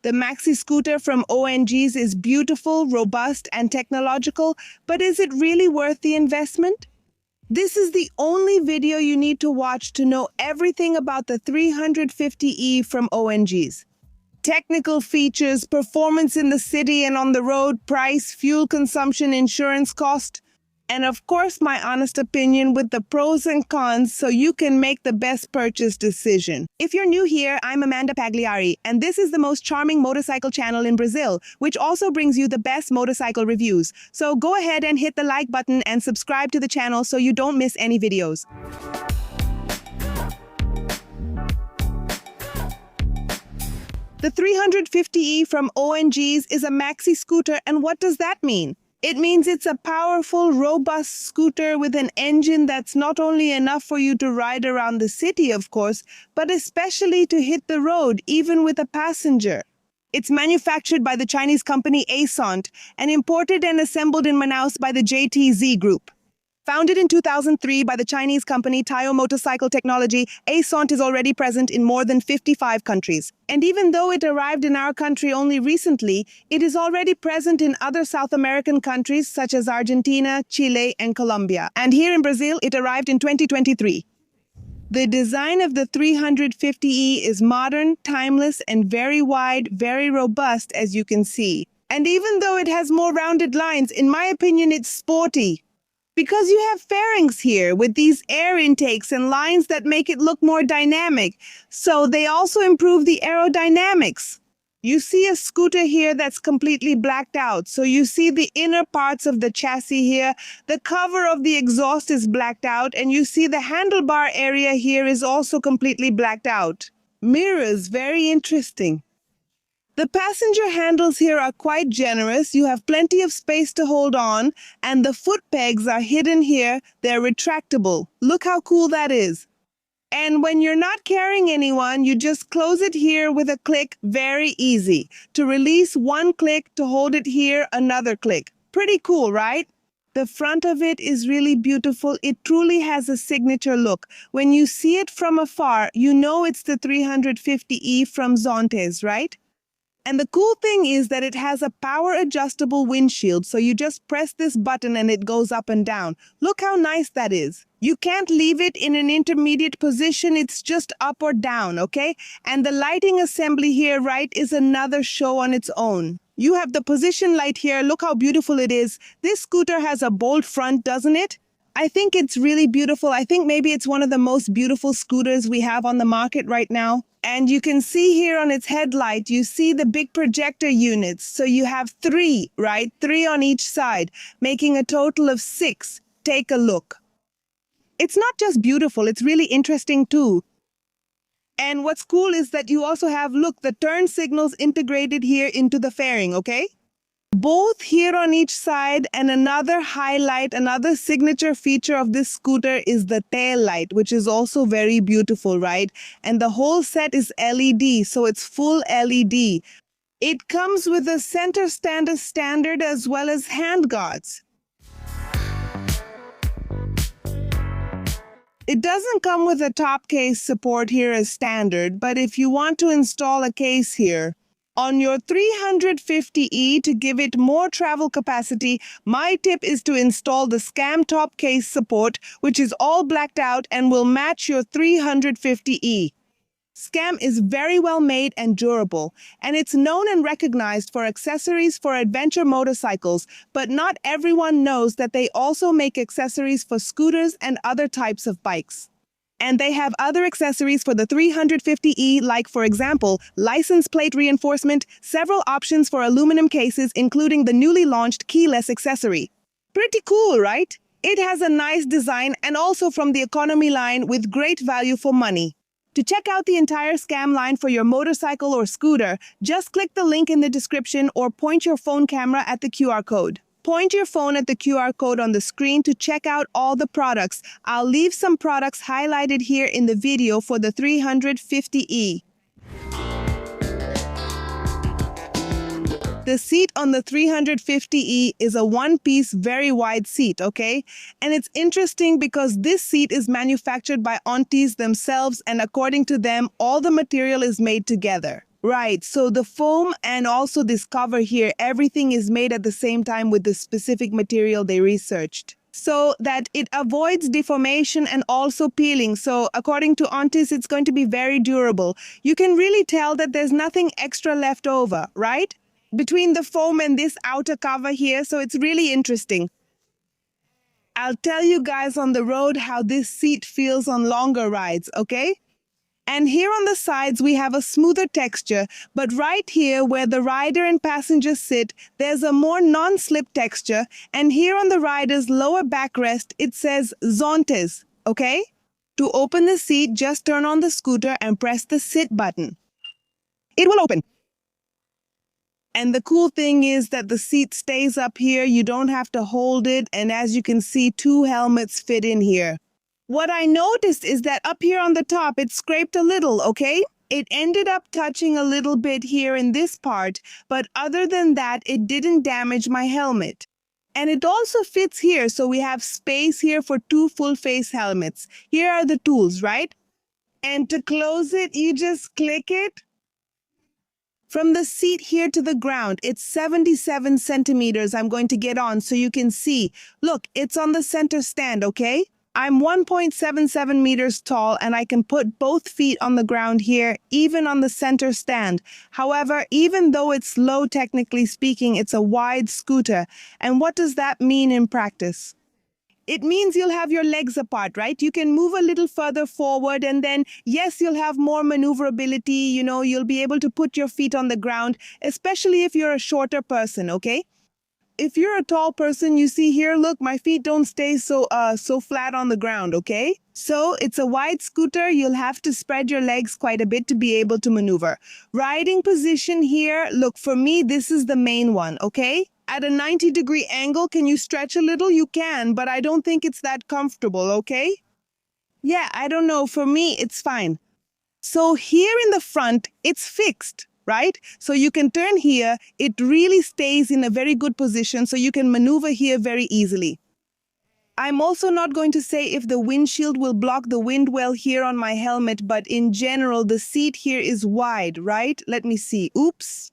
The Maxi scooter from ONGs is beautiful, robust, and technological, but is it really worth the investment? This is the only video you need to watch to know everything about the 350E from ONGs. Technical features, performance in the city and on the road, price, fuel consumption, insurance cost, and of course my honest opinion with the pros and cons so you can make the best purchase decision. If you're new here, I'm Amanda Pagliari, and this is the most charming motorcycle channel in Brazil, which also brings you the best motorcycle reviews. So go ahead and hit the like button and subscribe to the channel so you don't miss any videos. The 350E from ONGs is a maxi scooter, and what does that mean? It means it's a powerful, robust scooter with an engine that's not only enough for you to ride around the city, of course, but especially to hit the road, even with a passenger. It's manufactured by the Chinese company Zontes and imported and assembled in Manaus by the JTZ Group. Founded in 2003 by the Chinese company Taiyo Motorcycle Technology, Zontes is already present in more than 55 countries. And even though it arrived in our country only recently, it is already present in other South American countries such as Argentina, Chile, and Colombia. And here in Brazil, it arrived in 2023. The design of the 350E is modern, timeless, and very wide, very robust, as you can see. And even though it has more rounded lines, in my opinion, it's sporty. Because you have fairings here with these air intakes and lines that make it look more dynamic, so they also improve the aerodynamics. You see a scooter here that's completely blacked out, so you see the inner parts of the chassis here, the cover of the exhaust is blacked out, and you see the handlebar area here is also completely blacked out. Mirrors, very interesting. The passenger handles here are quite generous. You have plenty of space to hold on, and the foot pegs are hidden here. They're retractable. Look how cool that is. And when you're not carrying anyone, you just close it here with a click, very easy. To release, one click, to hold it here, another click. Pretty cool, right? The front of it is really beautiful. It truly has a signature look. When you see it from afar, you know it's the 350E from Zontes, right? And the cool thing is that it has a power-adjustable windshield, so you just press this button and it goes up and down. Look how nice that is. You can't leave it in an intermediate position, it's just up or down, okay? And the lighting assembly here, right, is another show on its own. You have the position light here, look how beautiful it is. This scooter has a bold front, doesn't it? I think it's really beautiful. I think maybe it's one of the most beautiful scooters we have on the market right now. And you can see here on its headlight, you see the big projector units. So you have three, right? 3 on each side, making a total of 6. Take a look. It's not just beautiful, it's really interesting too. And what's cool is that you also have, look, the turn signals integrated here into the fairing, okay? Both here on each side, and another highlight, another signature feature of this scooter is the tail light, which is also very beautiful, right? And the whole set is LED, so it's full LED. It comes with a center stand as standard as well as handguards. It doesn't come with a top case support here as standard, but if you want to install a case here, on your 350E to give it more travel capacity, my tip is to install the Scam top case support, which is all blacked out and will match your 350E. Scam is very well made and durable, and it's known and recognized for accessories for adventure motorcycles, but not everyone knows that they also make accessories for scooters and other types of bikes. And they have other accessories for the 350E, like, for example, license plate reinforcement, several options for aluminum cases, including the newly launched keyless accessory. Pretty cool, right? It has a nice design and also from the economy line with great value for money. To check out the entire Scam line for your motorcycle or scooter, just click the link in the description or point your phone camera at the QR code. Point your phone at the QR code on the screen to check out all the products. I'll leave some products highlighted here in the video for the 350E. The seat on the 350E is a one-piece, very wide seat, okay? And it's interesting because this seat is manufactured by Zontes themselves, and according to them, all the material is made together. Right, so the foam and also this cover here, everything is made at the same time with the specific material they researched, so that it avoids deformation and also peeling. So according to Ontis, it's going to be very durable. You can really tell that there's nothing extra left over, right? Between the foam and this outer cover here, so it's really interesting. I'll tell you guys on the road how this seat feels on longer rides, okay? And here on the sides, we have a smoother texture, but right here where the rider and passenger sit, there's a more non-slip texture. And here on the rider's lower backrest, it says Zontes, okay? To open the seat, just turn on the scooter and press the sit button. It will open. And the cool thing is that the seat stays up here. You don't have to hold it. And as you can see, 2 helmets fit in here. What I noticed is that up here on the top, it scraped a little, okay? It ended up touching a little bit here in this part, but other than that, it didn't damage my helmet. And it also fits here, so we have space here for 2 full-face helmets. Here are the tools, right? And to close it, you just click it. From the seat here to the ground, it's 77 centimeters I'm going to get on so you can see. Look, it's on the center stand, okay? I'm 1.77 meters tall and I can put both feet on the ground here, even on the center stand. However, even though it's low, technically speaking, it's a wide scooter. And what does that mean in practice? It means you'll have your legs apart, right? You can move a little further forward and then, yes, you'll have more maneuverability. You'll be able to put your feet on the ground, especially if you're a shorter person, okay? If you're a tall person, you see here, look, my feet don't stay so flat on the ground, okay? So it's a wide scooter. You'll have to spread your legs quite a bit to be able to maneuver. Riding position here, look, for me, this is the main one, okay? At a 90-degree angle, can you stretch a little? You can, but I don't think it's that comfortable, okay? Yeah, I don't know. For me, it's fine. So here in the front, it's fixed, right? So you can turn here. It really stays in a very good position, so you can maneuver here very easily. I'm also not going to say if the windshield will block the wind well here on my helmet, but in general, the seat here is wide, right? Let me see. Oops.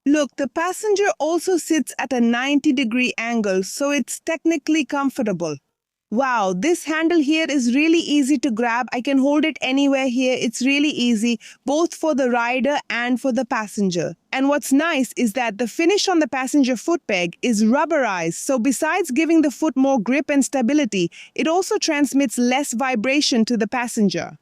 Look, the passenger also sits at a 90-degree angle, so it's technically comfortable. Wow, this handle here is really easy to grab. I can hold it anywhere here. It's really easy, both for the rider and for the passenger. And what's nice is that the finish on the passenger foot peg is rubberized. So besides giving the foot more grip and stability, it also transmits less vibration to the passenger.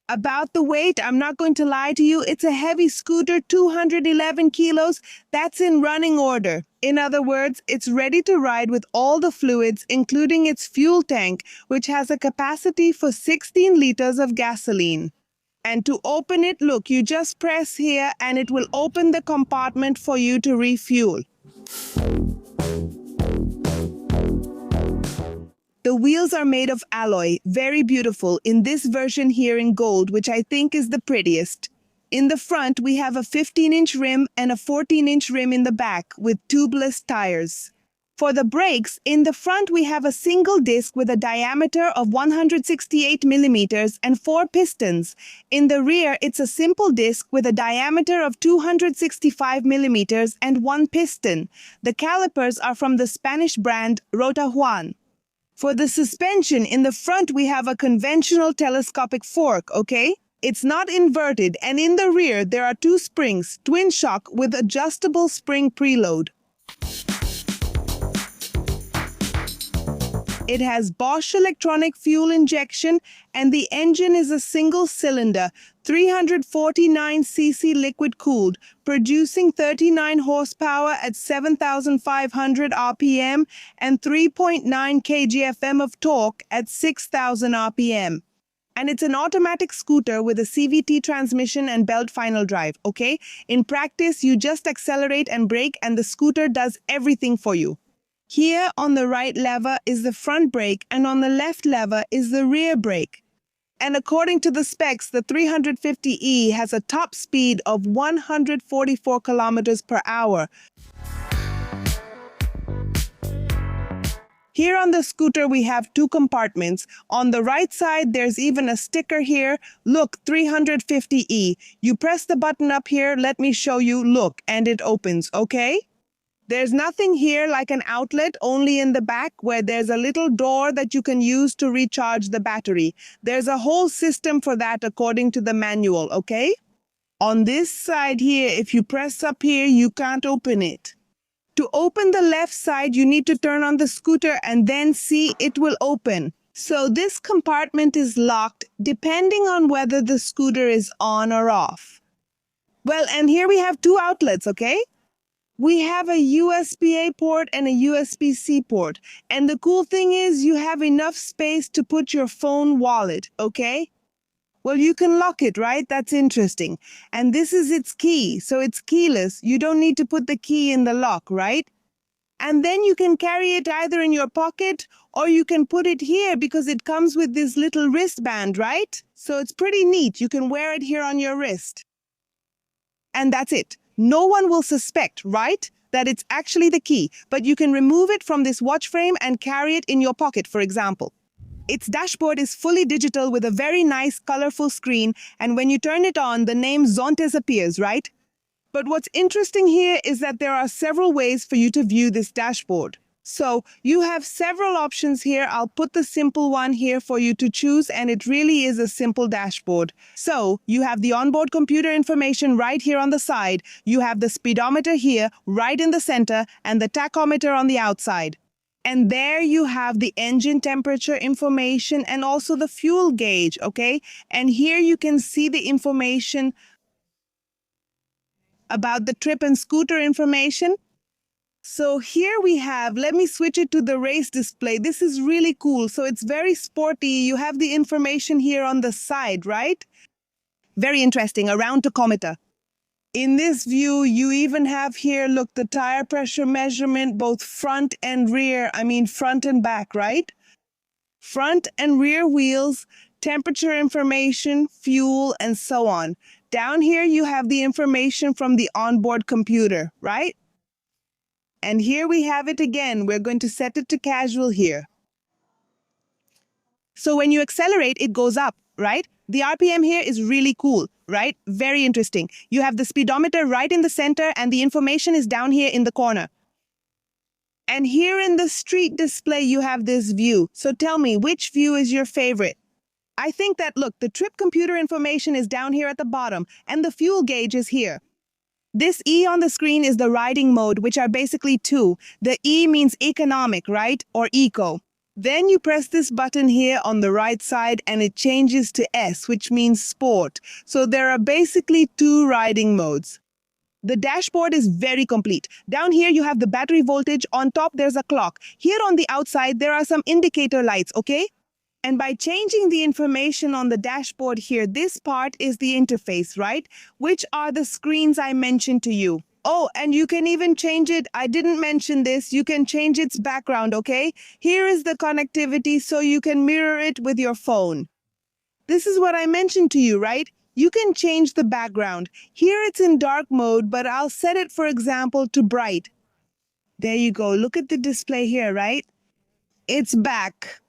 About the weight, I'm not going to lie to you, it's a heavy scooter, 211 kilos. That's in running order. In other words, it's ready to ride with all the fluids, including its fuel tank, which has a capacity for 16 liters of gasoline. And to open it, look, you just press here and it will open the compartment for you to refuel. The wheels are made of alloy, very beautiful, in this version here in gold, which I think is the prettiest. In the front, we have a 15-inch rim and a 14-inch rim in the back with tubeless tires. For the brakes, in the front we have a single disc with a diameter of 168 millimeters and 4 pistons. In the rear, it's a simple disc with a diameter of 265 millimeters and 1 piston. The calipers are from the Spanish brand Rota Juan. For the suspension, in the front we have a conventional telescopic fork, okay? It's not inverted, and in the rear there are 2 springs, twin shock with adjustable spring preload. It has Bosch electronic fuel injection, and the engine is a single-cylinder, 349cc liquid-cooled, producing 39 horsepower at 7,500 RPM and 3.9 kgfm of torque at 6,000 RPM. And it's an automatic scooter with a CVT transmission and belt final drive, okay? In practice, you just accelerate and brake, and the scooter does everything for you. Here on the right lever is the front brake and on the left lever is the rear brake. And according to the specs, the 350E has a top speed of 144 kilometers per hour. Here on the scooter, we have two compartments. On the right side, there's even a sticker here. Look, 350E. You press the button up here. Let me show you. Look, and it opens, okay? There's nothing here like an outlet, only in the back where there's a little door that you can use to recharge the battery. There's a whole system for that according to the manual, okay? On this side here, if you press up here, you can't open it. To open the left side, you need to turn on the scooter and then see it will open. So this compartment is locked depending on whether the scooter is on or off. Well, and here we have two outlets, okay? We have a USB-A port and a USB-C port. And the cool thing is you have enough space to put your phone wallet, okay? Well, you can lock it, right? That's interesting. And this is its key, so it's keyless. You don't need to put the key in the lock, right? And then you can carry it either in your pocket or you can put it here because it comes with this little wristband, right? So it's pretty neat. You can wear it here on your wrist. And that's it. No one will suspect, right, that it's actually the key, but you can remove it from this watch frame and carry it in your pocket, for example. Its dashboard is fully digital with a very nice, colorful screen, and when you turn it on, the name Zontes appears, right? But what's interesting here is that there are several ways for you to view this dashboard. So you have several options here. I'll put the simple one here for you to choose, and it really is a simple dashboard. So you have the onboard computer information right here on the side. You have the speedometer here, right in the center, and the tachometer on the outside. And there you have the engine temperature information and also the fuel gauge, okay? And here you can see the information about the trip and scooter information. So here we have, let me switch it to the race display. This is really cool. So it's very sporty. You have the information here on the side, right? Very interesting, a round tachometer. In this view, you even have here, look, the tire pressure measurement, both front and rear. I mean, front and back, right? Front and rear wheels, temperature information, fuel, and so on. Down here, you have the information from the onboard computer, right? And here we have it again. We're going to set it to casual here. So when you accelerate, it goes up, right? The RPM here is really cool, right? Very interesting. You have the speedometer right in the center and the information is down here in the corner. And here in the street display, you have this view. So tell me, which view is your favorite? I think that, look, the trip computer information is down here at the bottom and the fuel gauge is here. This E on the screen is the riding mode, which are basically two. The E means economic, right? Or eco. Then you press this button here on the right side and it changes to S, which means sport. So there are basically two riding modes. The dashboard is very complete. Down here you have the battery voltage. On top there's a clock. Here on the outside there are some indicator lights, okay? And by changing the information on the dashboard here, this part is the interface, right? Which are the screens I mentioned to you. Oh, and you can even change it. I didn't mention this. You can change its background, okay? Here is the connectivity so you can mirror it with your phone. This is what I mentioned to you, right? You can change the background. Here it's in dark mode, but I'll set it, for example, to bright. There you go. Look at the display here, right? It's back.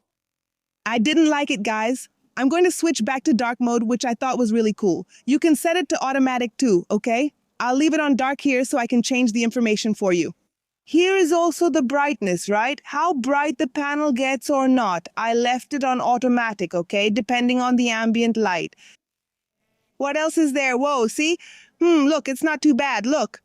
I didn't like it, guys. I'm going to switch back to dark mode, which I thought was really cool. You can set it to automatic too, okay? I'll leave it on dark here so I can change the information for you. Here is also the brightness, right? How bright the panel gets or not. I left it on automatic, okay? Depending on the ambient light. What else is there? Whoa, see? Look, it's not too bad, look.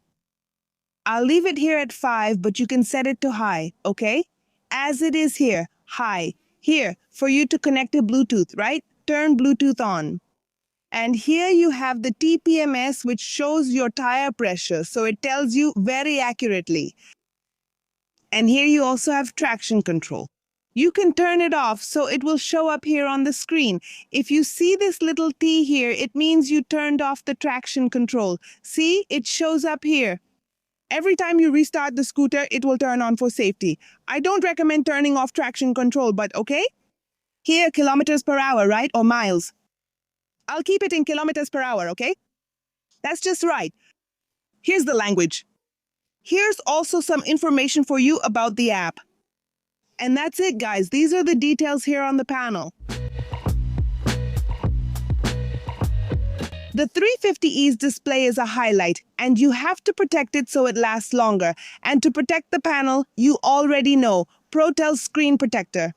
I'll leave it here at 5, but you can set it to high, okay? As it is here, high. Here, for you to connect to Bluetooth, right? Turn Bluetooth on. And here you have the TPMS, which shows your tire pressure, so it tells you very accurately. And here you also have traction control. You can turn it off, so it will show up here on the screen. If you see this little T here, it means you turned off the traction control. See, it shows up here. Every time you restart the scooter, it will turn on for safety. I don't recommend turning off traction control, but okay? Here, kilometers per hour, right? Or miles. I'll keep it in kilometers per hour, okay? That's just right. Here's the language. Here's also some information for you about the app. And that's it, guys. These are the details here on the panel. The 350E's display is a highlight, and you have to protect it so it lasts longer. And to protect the panel, you already know, Protel's screen protector.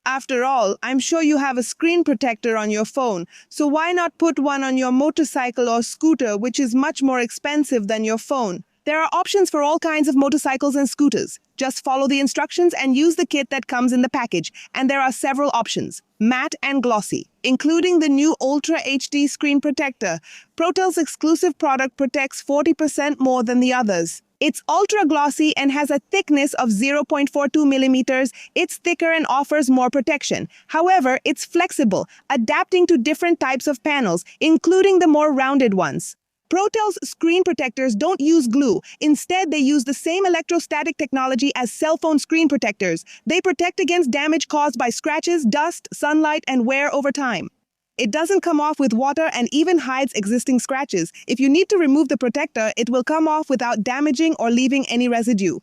After all, I'm sure you have a screen protector on your phone, so why not put one on your motorcycle or scooter, which is much more expensive than your phone? There are options for all kinds of motorcycles and scooters. Just follow the instructions and use the kit that comes in the package. And there are several options, matte and glossy, including the new Ultra HD screen protector. Protel's exclusive product protects 40% more than the others. It's ultra glossy and has a thickness of 0.42 millimeters. It's thicker and offers more protection. However, it's flexible, adapting to different types of panels, including the more rounded ones. Protel's screen protectors don't use glue. Instead, they use the same electrostatic technology as cell phone screen protectors. They protect against damage caused by scratches, dust, sunlight, and wear over time. It doesn't come off with water and even hides existing scratches. If you need to remove the protector, it will come off without damaging or leaving any residue.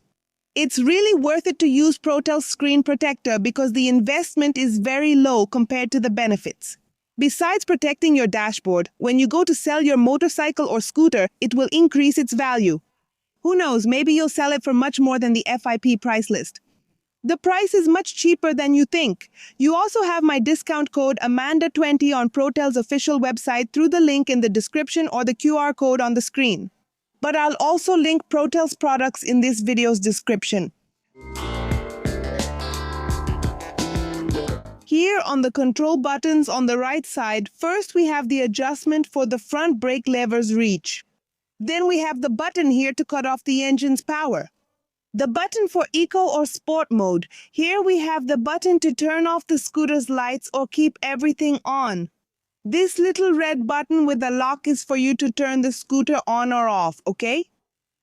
It's really worth it to use Protel's screen protector because the investment is very low compared to the benefits. Besides protecting your dashboard, when you go to sell your motorcycle or scooter, it will increase its value. Who knows, maybe you'll sell it for much more than the FIP price list. The price is much cheaper than you think. You also have my discount code Amanda20 on Protel's official website through the link in the description or the QR code on the screen. But I'll also link Protel's products in this video's description. Here on the control buttons on the right side, first we have the adjustment for the front brake lever's reach. Then we have the button here to cut off the engine's power. The button for eco or sport mode. Here we have the button to turn off the scooter's lights or keep everything on. This little red button with a lock is for you to turn the scooter on or off, okay?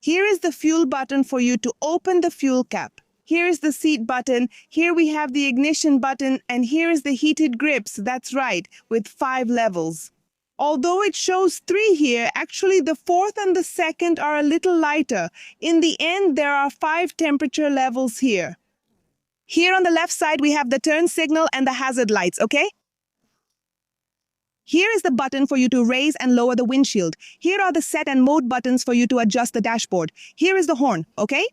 Here is the fuel button for you to open the fuel cap. Here is the seat button. Here we have the ignition button, and here is the heated grips, that's right, with 5 levels. Although it shows 3 here, actually the 4th and the 2nd are a little lighter. In the end, there are 5 temperature levels here. Here on the left side, we have the turn signal and the hazard lights, okay? Here is the button for you to raise and lower the windshield. Here are the set and mode buttons for you to adjust the dashboard. Here is the horn, okay?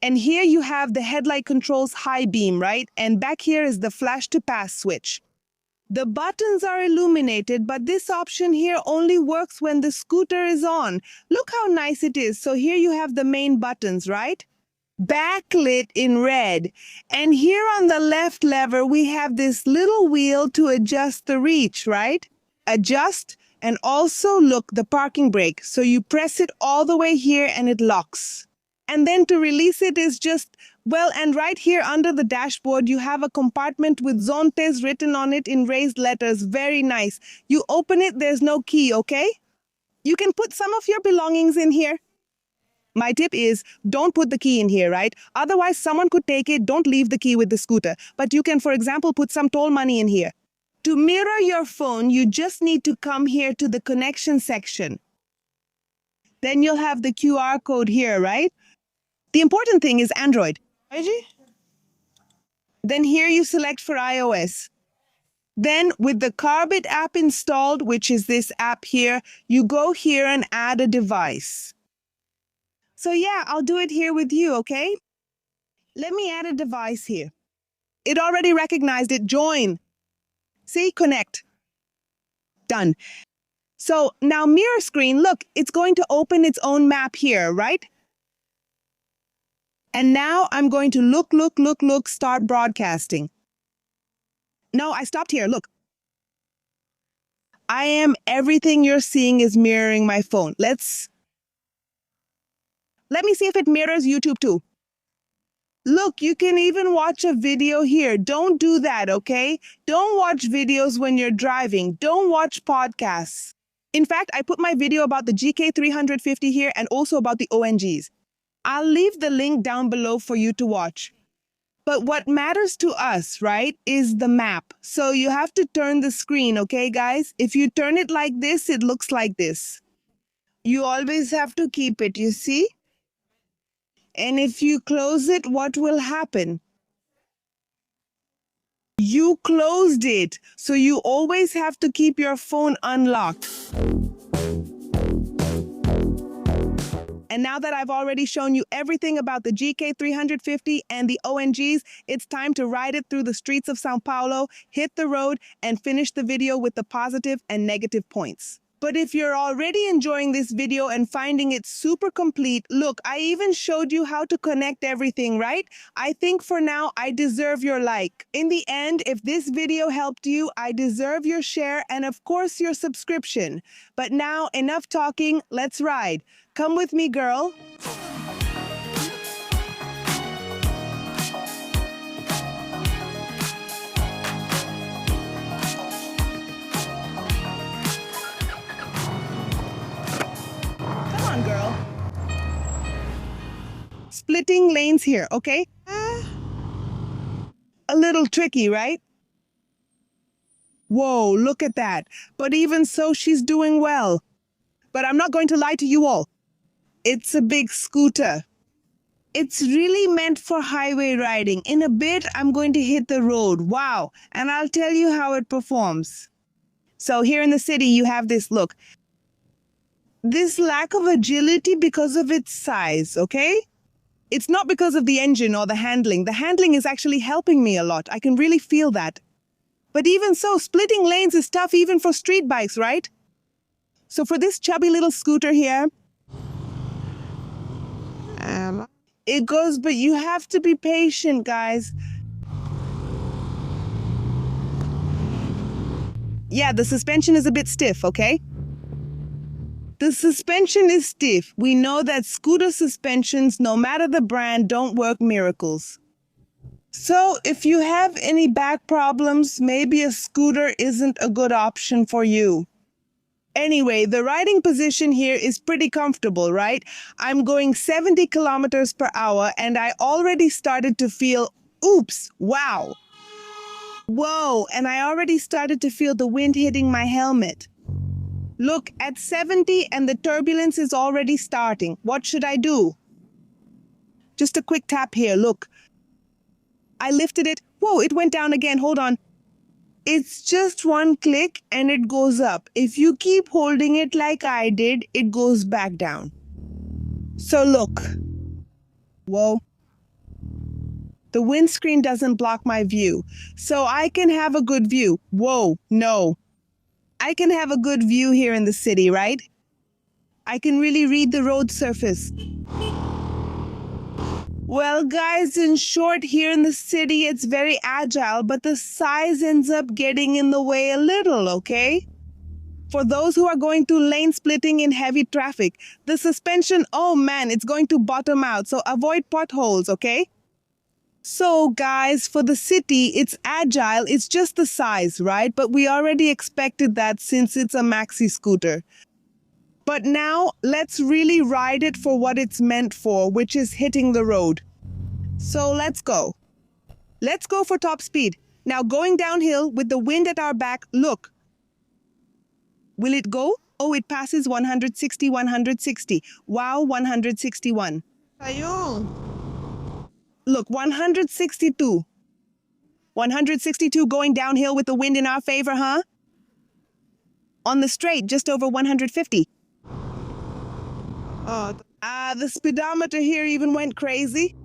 And here you have the headlight controls high beam, right? And back here is the flash to pass switch. The buttons are illuminated, but this option here only works when the scooter is on. Look how nice it is. So here you have the main buttons, right? Backlit in red. And here on the left lever, we have this little wheel to adjust the reach, right? Adjust, and also look, the parking brake. So you press it all the way here and it locks. And then to release it is just, well, and right here under the dashboard, you have a compartment with Zontes written on it in raised letters. Very nice. You open it, there's no key, okay? You can put some of your belongings in here. My tip is, don't put the key in here, right? Otherwise, someone could take it. Don't leave the key with the scooter. But you can, for example, put some toll money in here. To mirror your phone, you just need to come here to the connection section. Then you'll have the QR code here, right? The important thing is Android. Then here you select for iOS. Then with the Carbit app installed, which is this app here, you go here and add a device. So yeah, I'll do it here with you, okay? Let me add a device here. It already recognized it. Join. See, connect. Done. So now mirror screen, look, it's going to open its own map here, right? And now I'm going to look, start broadcasting. No, I stopped here, look. Everything you're seeing is mirroring my phone. Let me see if it mirrors YouTube too. Look, you can even watch a video here. Don't do that, okay? Don't watch videos when you're driving. Don't watch podcasts. In fact, I put my video about the GK350 here and also about the ONGs. I'll leave the link down below for you to watch. But what matters to us, right, is the map. So you have to turn the screen, okay, guys? If you turn it like this, it looks like this. You always have to keep it, you see? And if you close it, what will happen? You closed it, so you always have to keep your phone unlocked. And now that I've already shown you everything about the GK350 and the ONGs, it's time to ride it through the streets of Sao Paulo, hit the road, and finish the video with the positive and negative points. But if you're already enjoying this video and finding it super complete, look, I even showed you how to connect everything, right? I think for now, I deserve your like. In the end, if this video helped you, I deserve your share and of course your subscription. But now, enough talking, let's ride. Come with me, girl. Come on, girl. Splitting lanes here, okay? A little tricky, right? Whoa, look at that. But even so, she's doing well. But I'm not going to lie to you all. It's a big scooter. It's really meant for highway riding. In a bit, I'm going to hit the road. Wow. And I'll tell you how it performs. So here in the city, you have this look. This lack of agility because of its size, okay? It's not because of the engine or the handling. The handling is actually helping me a lot. I can really feel that. But even so, splitting lanes is tough even for street bikes, right? So for this chubby little scooter here, it goes, but you have to be patient, guys. Yeah, the suspension is a bit stiff, okay? The suspension is stiff. We know that scooter suspensions, no matter the brand, don't work miracles. So if you have any back problems, maybe a scooter isn't a good option for you. Anyway, the riding position here is pretty comfortable, right? I'm going 70 kilometers per hour and I already started to feel, oops, wow. Whoa, and I already started to feel the wind hitting my helmet. Look, at 70 and the turbulence is already starting. What should I do? Just a quick tap here, look. I lifted it. Whoa, it went down again. Hold on. It's just one click and it goes up. If you keep holding it like I did, it goes back down. So look. Whoa. The windscreen doesn't block my view, so I can have a good view. Whoa, no. I can have a good view here in the city, right? I can really read the road surface. Well, guys, in short, here in the city, it's very agile, but the size ends up getting in the way a little, okay? For those who are going through lane splitting in heavy traffic, the suspension, oh man, it's going to bottom out, so avoid potholes, okay? So, guys, for the city, it's agile, it's just the size, right? But we already expected that since it's a Maxi scooter. But now, let's really ride it for what it's meant for, which is hitting the road. So let's go. Let's go for top speed. Now going downhill with the wind at our back, look. Will it go? Oh, it passes 160, 160. Wow, 161. Look, 162. 162 going downhill with the wind in our favor, huh? On the straight, just over 150. The speedometer here even went crazy.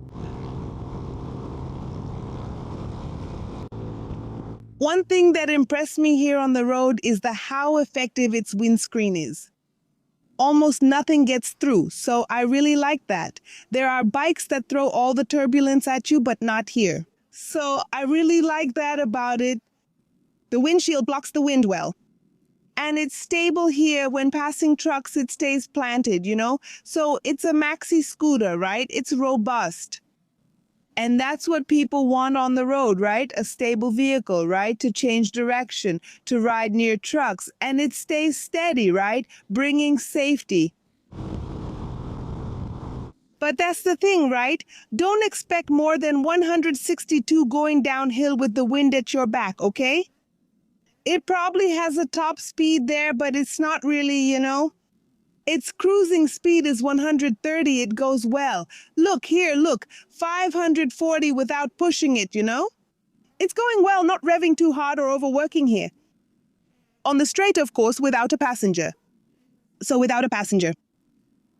One thing that impressed me here on the road is how effective its windscreen is. Almost nothing gets through, so I really like that. There are bikes that throw all the turbulence at you, but not here. So I really like that about it. The windshield blocks the wind well. And it's stable here. When passing trucks, it stays planted, you know? So it's a Maxi scooter, right? It's robust. And that's what people want on the road, right? A stable vehicle, right? To change direction, to ride near trucks. And it stays steady, right? Bringing safety. But that's the thing, right? Don't expect more than 162 going downhill with the wind at your back, okay? It probably has a top speed there, but it's not really, you know. Its cruising speed is 130. It goes well. Look here, look, 540 without pushing it, you know. It's going well, not revving too hard or overworking here. On the straight, of course, without a passenger. So without a passenger.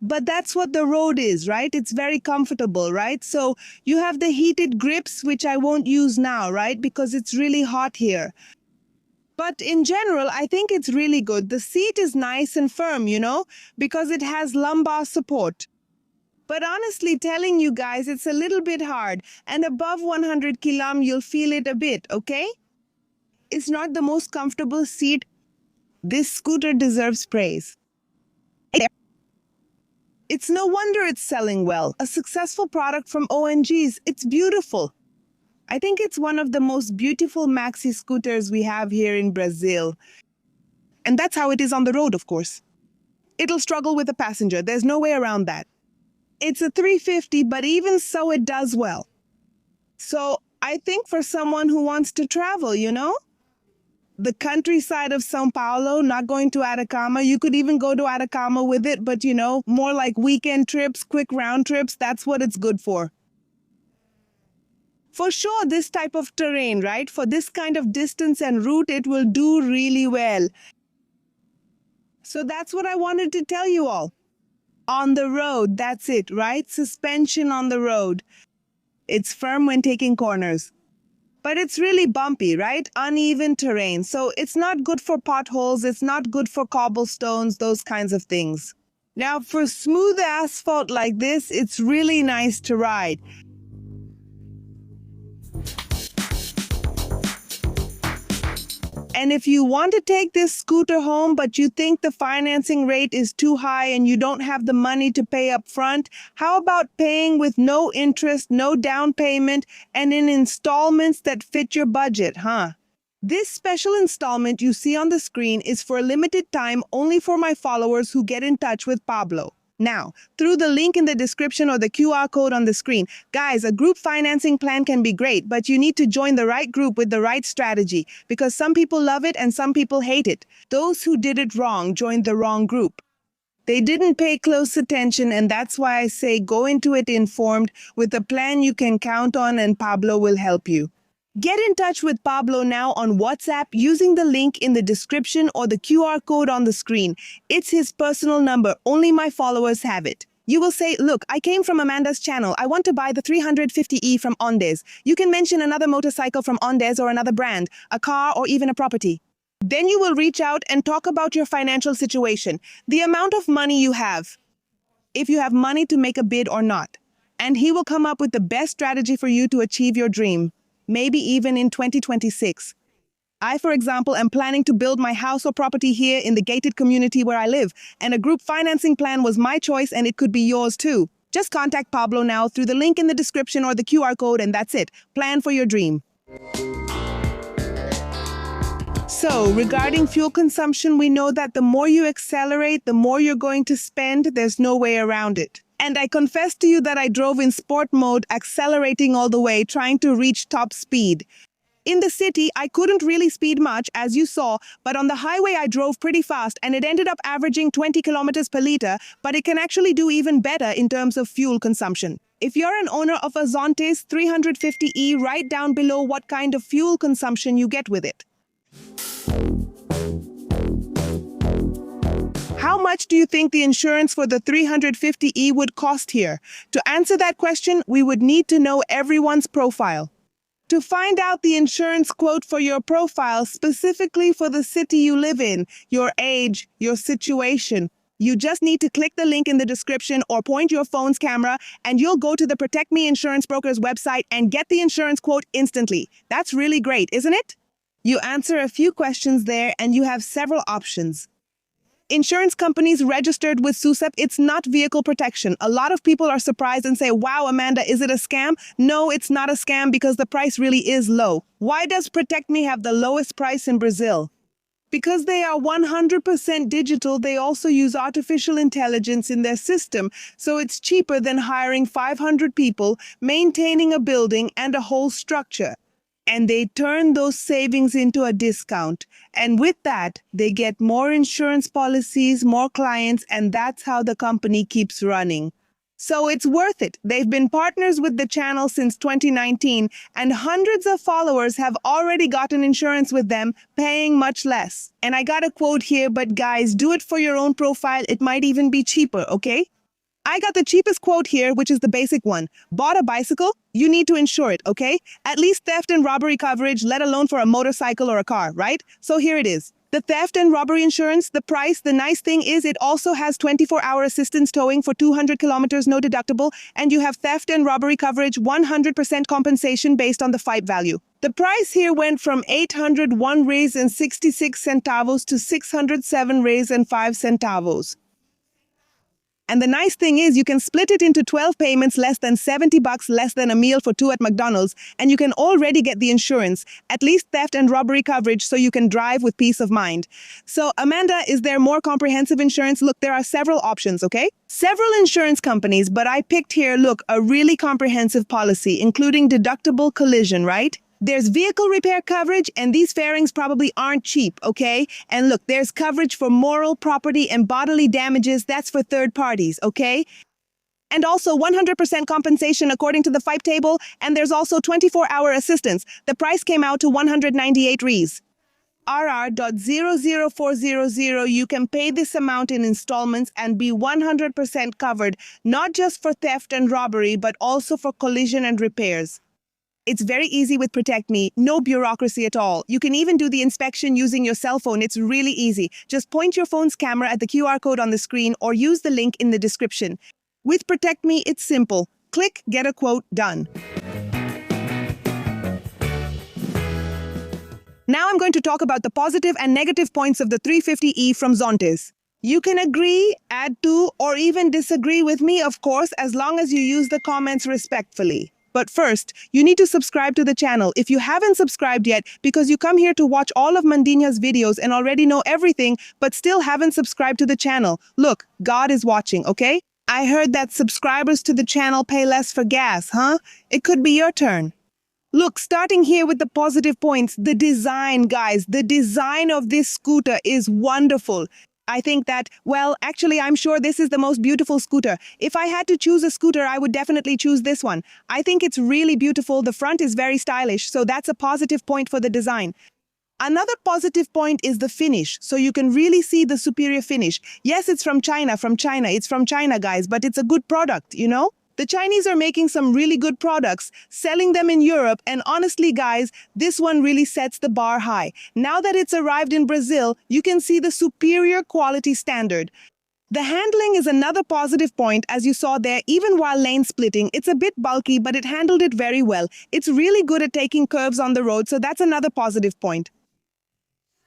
But that's what the road is, right? It's very comfortable, right? So you have the heated grips, which I won't use now, right? Because it's really hot here. But in general, I think it's really good. The seat is nice and firm, because it has lumbar support. But honestly, telling you guys, it's a little bit hard. And above 100 km, you'll feel it a bit, okay? It's not the most comfortable seat. This scooter deserves praise. It's no wonder it's selling well. A successful product from ONGs. It's beautiful. I think it's one of the most beautiful Maxi scooters we have here in Brazil. And that's how it is on the road, of course. It'll struggle with a passenger. There's no way around that. It's a 350, but even so, it does well. So I think for someone who wants to travel, the countryside of São Paulo, not going to Atacama. You could even go to Atacama with it, but more like weekend trips, quick round trips, that's what it's good for. For sure, this type of terrain, right? For this kind of distance and route, it will do really well. So that's what I wanted to tell you all. On the road, that's it, right? Suspension on the road. It's firm when taking corners. But it's really bumpy, right? Uneven terrain. So it's not good for potholes. It's not good for cobblestones, those kinds of things. Now, for smooth asphalt like this, it's really nice to ride. And if you want to take this scooter home, but you think the financing rate is too high and you don't have the money to pay up front, how about paying with no interest, no down payment, and in installments that fit your budget, huh? This special installment you see on the screen is for a limited time only for my followers who get in touch with Pablo. Now, through the link in the description or the QR code on the screen, guys, a group financing plan can be great, but you need to join the right group with the right strategy because some people love it and some people hate it. Those who did it wrong joined the wrong group. They didn't pay close attention, and that's why I say go into it informed with a plan you can count on, and Pablo will help you. Get in touch with Pablo now on WhatsApp using the link in the description or the QR code on the screen. It's his personal number. Only my followers have it. You will say, look, I came from Amanda's channel. I want to buy the 350E from Ondes. You can mention another motorcycle from Ondes or another brand, a car or even a property. Then you will reach out and talk about your financial situation, the amount of money you have, if you have money to make a bid or not. And he will come up with the best strategy for you to achieve your dream. Maybe even in 2026. I, for example, am planning to build my house or property here in the gated community where I live, and a group financing plan was my choice and it could be yours too. Just contact Pablo now through the link in the description or the QR code, and that's it. Plan for your dream. So, regarding fuel consumption, we know that the more you accelerate, the more you're going to spend. There's no way around it. And I confess to you that I drove in sport mode, accelerating all the way, trying to reach top speed. In the city, I couldn't really speed much, as you saw, but on the highway I drove pretty fast and it ended up averaging 20 kilometers per liter, but it can actually do even better in terms of fuel consumption. If you're an owner of a Zontes 350E, write down below what kind of fuel consumption you get with it. How much do you think the insurance for the 350E would cost here? To answer that question, we would need to know everyone's profile. To find out the insurance quote for your profile, specifically for the city you live in, your age, your situation, you just need to click the link in the description or point your phone's camera and you'll go to the Protect Me Insurance Broker's website and get the insurance quote instantly. That's really great, isn't it? You answer a few questions there and you have several options. Insurance companies registered with SUSEP, it's not vehicle protection. A lot of people are surprised and say, wow, Amanda, is it a scam? No, it's not a scam because the price really is low. Why does Protect Me have the lowest price in Brazil? Because they are 100% digital, they also use artificial intelligence in their system, so it's cheaper than hiring 500 people, maintaining a building and a whole structure. And they turn those savings into a discount. And with that, they get more insurance policies, more clients, and that's how the company keeps running. So it's worth it. They've been partners with the channel since 2019, and hundreds of followers have already gotten insurance with them, paying much less. And I got a quote here, but guys, do it for your own profile. It might even be cheaper, okay? I got the cheapest quote here, which is the basic one. Bought a bicycle? You need to insure it, okay? At least theft and robbery coverage, let alone for a motorcycle or a car, right? So here it is. The theft and robbery insurance, the price, the nice thing is it also has 24-hour assistance towing for 200 kilometers, no deductible, and you have theft and robbery coverage, 100% compensation based on the fight value. The price here went from 801 reais and 66 centavos to 607 reais and 5 centavos. And the nice thing is you can split it into 12 payments, less than $70, less than a meal for two at McDonald's, and you can already get the insurance, at least theft and robbery coverage, so you can drive with peace of mind. So, Amanda, is there more comprehensive insurance? Look, there are several options, okay? Several insurance companies, but I picked here, look, a really comprehensive policy, including deductible collision, right? There's vehicle repair coverage, and these fairings probably aren't cheap, okay? And look, there's coverage for moral, property, and bodily damages. That's for third parties, okay? And also 100% compensation according to the FIPE table, and there's also 24-hour assistance. The price came out to 198 reais. RR.00400, you can pay this amount in installments and be 100% covered, not just for theft and robbery, but also for collision and repairs. It's very easy with Protect Me, no bureaucracy at all. You can even do the inspection using your cell phone. It's really easy. Just point your phone's camera at the QR code on the screen or use the link in the description. With Protect Me, it's simple. Click, get a quote, done. Now I'm going to talk about the positive and negative points of the 350E from Zontes. You can agree, add to, or even disagree with me, of course, as long as you use the comments respectfully. But first, you need to subscribe to the channel if you haven't subscribed yet, because you come here to watch all of Mandinha's videos and already know everything, but still haven't subscribed to the channel. Look, God is watching, okay? I heard that subscribers to the channel pay less for gas, huh? It could be your turn. Look, starting here with the positive points, the design, guys, the design of this scooter is wonderful. I think that, well, actually, I'm sure this is the most beautiful scooter. If I had to choose a scooter, I would definitely choose this one. I think it's really beautiful. The front is very stylish, so that's a positive point for the design. Another positive point is the finish, so you can really see the superior finish. Yes, it's from China. It's from China, guys, but it's a good product, you know? The Chinese are making some really good products, selling them in Europe, and honestly, guys, this one really sets the bar high. Now that it's arrived in Brazil, you can see the superior quality standard. The handling is another positive point, as you saw there, even while lane splitting. It's a bit bulky, but it handled it very well. It's really good at taking curves on the road, so that's another positive point.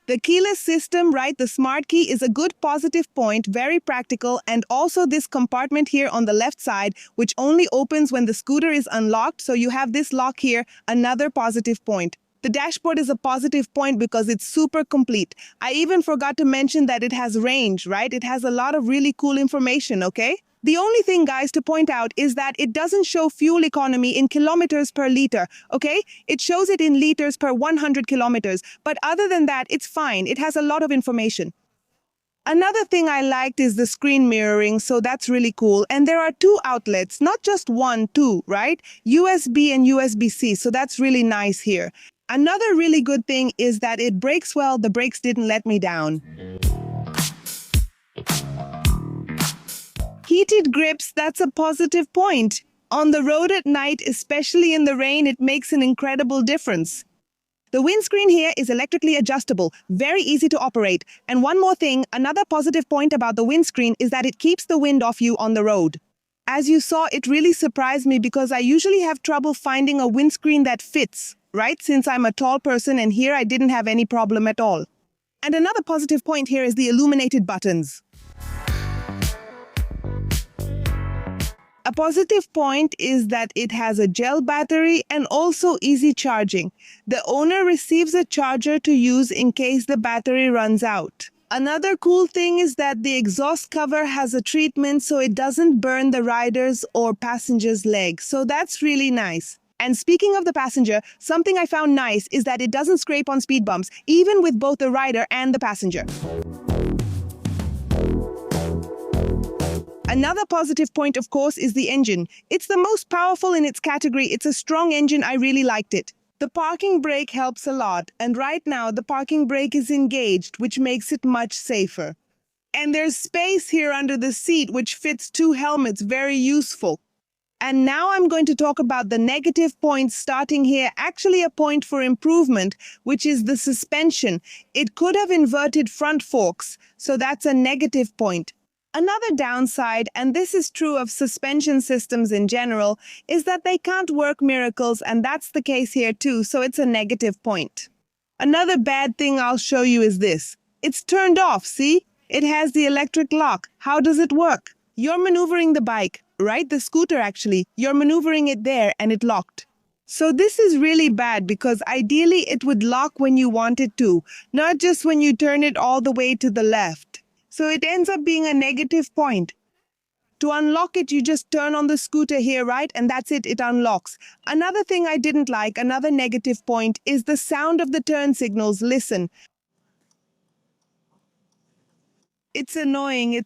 The keyless system, right, the smart key is a good positive point, very practical, and also this compartment here on the left side, which only opens when the scooter is unlocked, so you have this lock here, another positive point. The dashboard is a positive point because it's super complete. I even forgot to mention that it has range, right? It has a lot of really cool information, okay? The only thing, guys, to point out is that it doesn't show fuel economy in kilometers per liter, okay? It shows it in liters per 100 kilometers, but other than that, it's fine. It has a lot of information. Another thing I liked is the screen mirroring, so that's really cool. And there are two outlets, not just one, two, right? USB and USB-C, so that's really nice here. Another really good thing is that it brakes well. The brakes didn't let me down. Heated grips, that's a positive point. On the road at night, especially in the rain, it makes an incredible difference. The windscreen here is electrically adjustable, very easy to operate. And one more thing, another positive point about the windscreen is that it keeps the wind off you on the road. As you saw, it really surprised me because I usually have trouble finding a windscreen that fits, right? Since I'm a tall person, and here I didn't have any problem at all. And another positive point here is the illuminated buttons. A positive point is that it has a gel battery and also easy charging. The owner receives a charger to use in case the battery runs out. Another cool thing is that the exhaust cover has a treatment so it doesn't burn the rider's or passenger's leg. So that's really nice. And speaking of the passenger, something I found nice is that it doesn't scrape on speed bumps, even with both the rider and the passenger. A Another positive point, of course, is the engine. It's the most powerful in its category. It's a strong engine. I really liked it. The parking brake helps a lot, and right now the parking brake is engaged, which makes it much safer. And there's space here under the seat, which fits 2 helmets, very useful. And now I'm going to talk about the negative points starting here, actually a point for improvement, which is the suspension. It could have inverted front forks, so that's a negative point. Another downside, and this is true of suspension systems in general, is that they can't work miracles, and that's the case here too, so it's a negative point. Another bad thing I'll show you is this. It's turned off, see? It has the electric lock. How does it work? You're maneuvering the bike, right? The scooter actually. You're maneuvering it there and it locked. So this is really bad because ideally it would lock when you want it to, not just when you turn it all the way to the left. So it ends up being a negative point. To unlock it, you just turn on the scooter here, right? And that's it, it unlocks. Another thing I didn't like, another negative point, is the sound of the turn signals. Listen. It's annoying,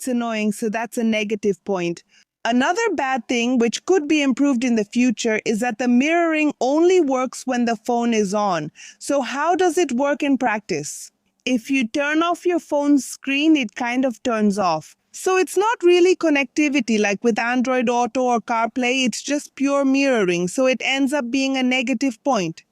so that's a negative point. Another bad thing, which could be improved in the future, is that the mirroring only works when the phone is on. So how does it work in practice? If you turn off your phone's screen, it kind of turns off. So it's not really connectivity like with Android Auto or CarPlay, it's just pure mirroring, so it ends up being a negative point.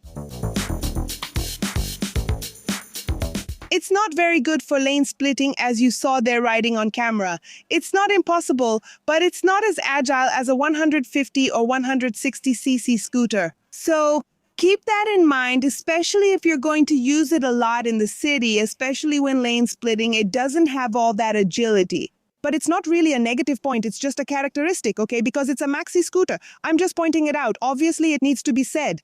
It's not very good for lane splitting as you saw there riding on camera. It's not impossible, but it's not as agile as a 150 or 160cc scooter. So keep that in mind, especially if you're going to use it a lot in the city, especially when lane splitting. It doesn't have all that agility. But it's not really a negative point, it's just a characteristic, okay? Because it's a Maxi scooter. I'm just pointing it out. Obviously, it needs to be said.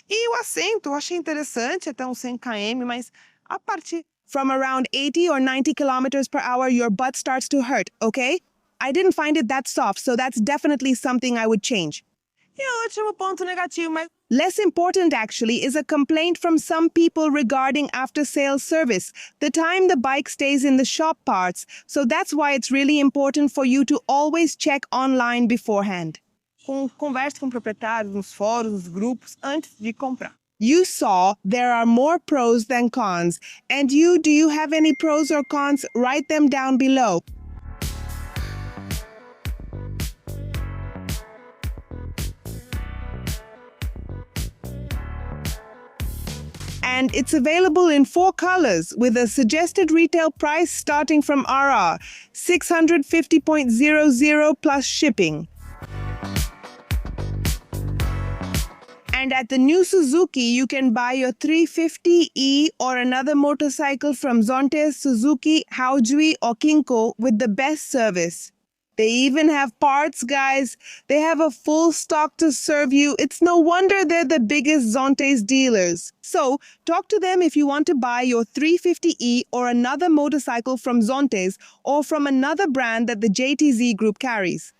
E o assento, eu achei interessante até 100 km, mas a partir from around 80 or 90 kilometers per hour, your butt starts to hurt, okay? I didn't find it that soft, so that's definitely something I would change. E o último ponto negativo, mas less important, actually, is a complaint from some people regarding after-sales service, the time the bike stays in the shop parts. So that's why it's really important for you to always check online beforehand. Converse com proprietários, nos fóruns, nos grupos, antes de comprar. You saw there are more pros than cons. And do you have any pros or cons? Write them down below. And it's available in 4 colors with a suggested retail price starting from RR 650.00 plus shipping. And at the new Suzuki, you can buy your 350E or another motorcycle from Zontes, Suzuki, Haojui, or Kinko with the best service. They even have parts, guys. They have a full stock to serve you. It's no wonder they're the biggest Zontes dealers. So, talk to them if you want to buy your 350E or another motorcycle from Zontes or from another brand that the JTZ group carries.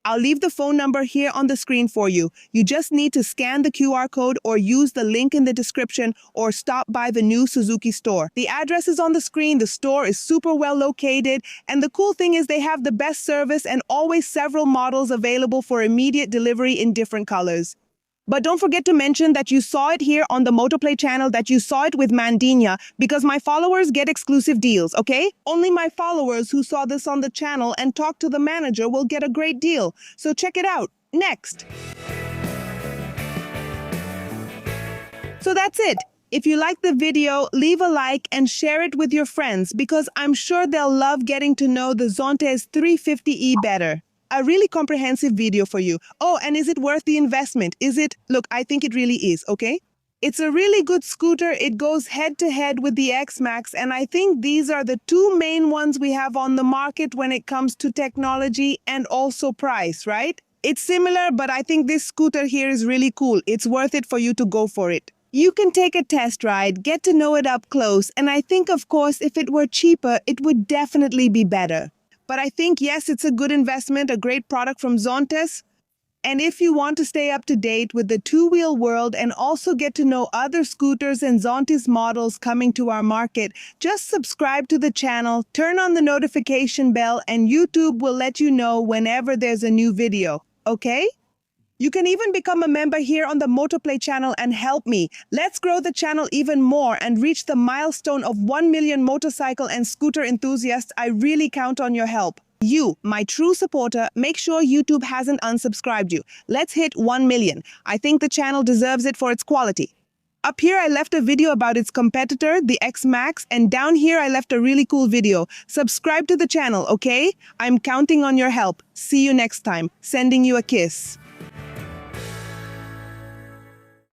I'll leave the phone number here on the screen for you. You just need to scan the QR code or use the link in the description or stop by the new Suzuki store. The address is on the screen, the store is super well located, and the cool thing is they have the best service and always several models available for immediate delivery in different colors. But don't forget to mention that you saw it here on the Motoplay channel, that you saw it with Mandinha, because my followers get exclusive deals, okay? Only my followers who saw this on the channel and talked to the manager will get a great deal. So check it out. Next. So that's it. If you like the video, leave a like and share it with your friends because I'm sure they'll love getting to know the Zontes 350E better. A really comprehensive video for you. Oh, and is it worth the investment? Is it? Look, I think it really is, okay? It's a really good scooter. It goes head-to-head with the X-Max, and I think these are the 2 main ones we have on the market when it comes to technology and also price, right? It's similar, but I think this scooter here is really cool. It's worth it for you to go for it. You can take a test ride, get to know it up close, and I think, of course, if it were cheaper, it would definitely be better. But I think, yes, it's a good investment, a great product from Zontes. And if you want to stay up to date with the two-wheel world and also get to know other scooters and Zontes models coming to our market, just subscribe to the channel, turn on the notification bell, and YouTube will let you know whenever there's a new video, okay? You can even become a member here on the Motoplay channel and help me. Let's grow the channel even more and reach the milestone of 1 million motorcycle and scooter enthusiasts. I really count on your help. You, my true supporter, make sure YouTube hasn't unsubscribed you. Let's hit 1 million. I think the channel deserves it for its quality. Up here, I left a video about its competitor, the X Max, and down here, I left a really cool video. Subscribe to the channel, okay? I'm counting on your help. See you next time. Sending you a kiss.